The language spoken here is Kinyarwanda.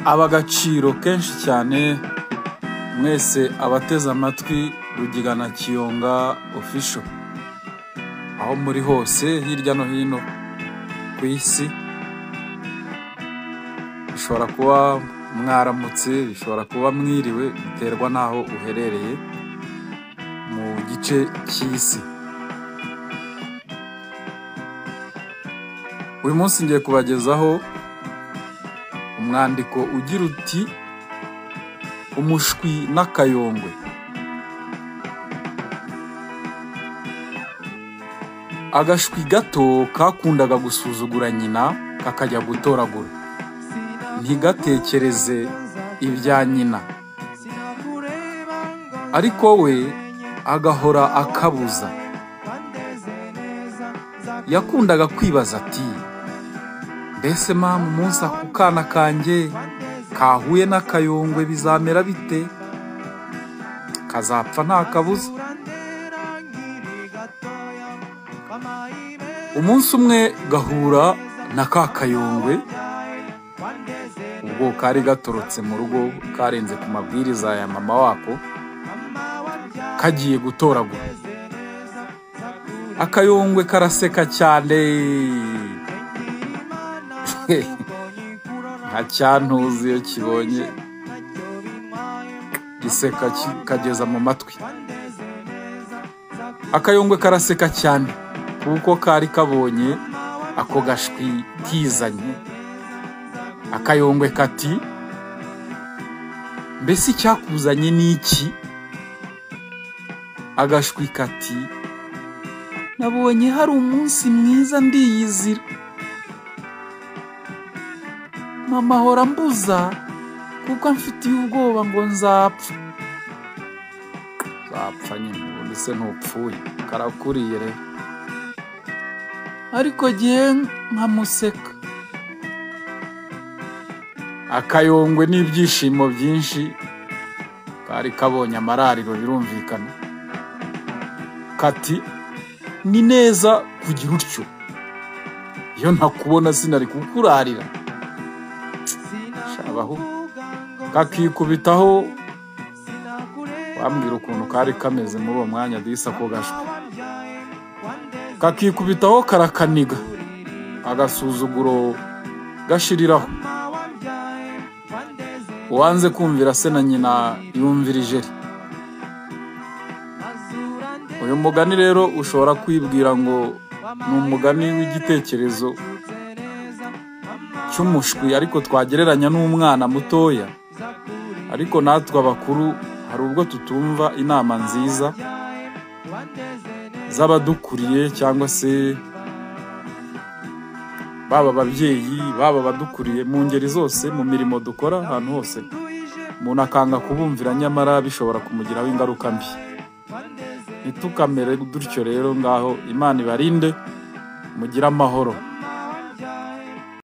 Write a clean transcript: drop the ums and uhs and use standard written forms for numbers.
abagaciro kenshi cyane mwese abateze amatwi Rugigana Kiyonga official aho muri hose hirya no hino ku isi. Bishobora kuba mwaramutse, bishobora kuba mwiriwe, biterwa naho uherereye mu gice cy'isi. Uyu munsi ngiye kubagezaho umwandiko ugira uti umushwi n'akayongwe. Agashwi gato kakundaga gusuzugura nyina kakajya gutoragura, ntigatekereze ibya nyina, ariko we agahora akabuza. Yakundaga kwibaza ati, mbese mama umunsi ako kana kanjye kahuye n'akayongwe bizamera bite? Kazapfa nta kabuza. Umunsi umwe gahura na ka kayongwe, ubwo kari gatorotse mu rugo karenze ku mabwiriza ya mama wako, kagiye gutoragura. Akayongwe karaseka cyane, nka cyantuzi iyo kibonye giseka kageza mu matwi. Akayongwe karaseka cyane kuko kari kabonye ako gashwi kizanye. Akayongwe kati, mbese icyakuzanye ni iki? Agashwi kati, nabonye hari umunsi mwiza ndiyizira, mama ahora mbuza kuko mfitiye ubwoba ngo nzapfa. Zapfa nyine, ubundi se ntupfuye, karakuriye rero. Ariko gihe nkamuseka. Akayongwe n'ibyishimo byinshi, kari kabonye amarariro birumvikana. Kati, ni neza kugira utyo, iyo ntakubona sinari kukurarira. Shabaho kakikubitaho, wambwira ukuntu kari kameze muri uwo mwanya disa ko gashwe. Kakikubitaho karakaniga, agasuzuguro gashiriraho. Uwanze kumvira se na nyina yumvira ijeri. Uyu mugani rero ushobora kwibwira ngo ni umugani w'igitekerezo cy'umushwi, ariko twagereranya n'umwana mutoya. Ariko natwe abakuru hari ubwo tutumva inama nziza z'abadukuriye, cyangwa se baba ababyeyi, baba abadukuriye mu ngeri zose, mu mirimo dukora ahantu hose. Umuntu akanga kubumvira, nyamara bishobora kumugiraho ingaruka mbi. Ntitukamere dutyo rero. Ngaho Imana ibarinde, mugire amahoro.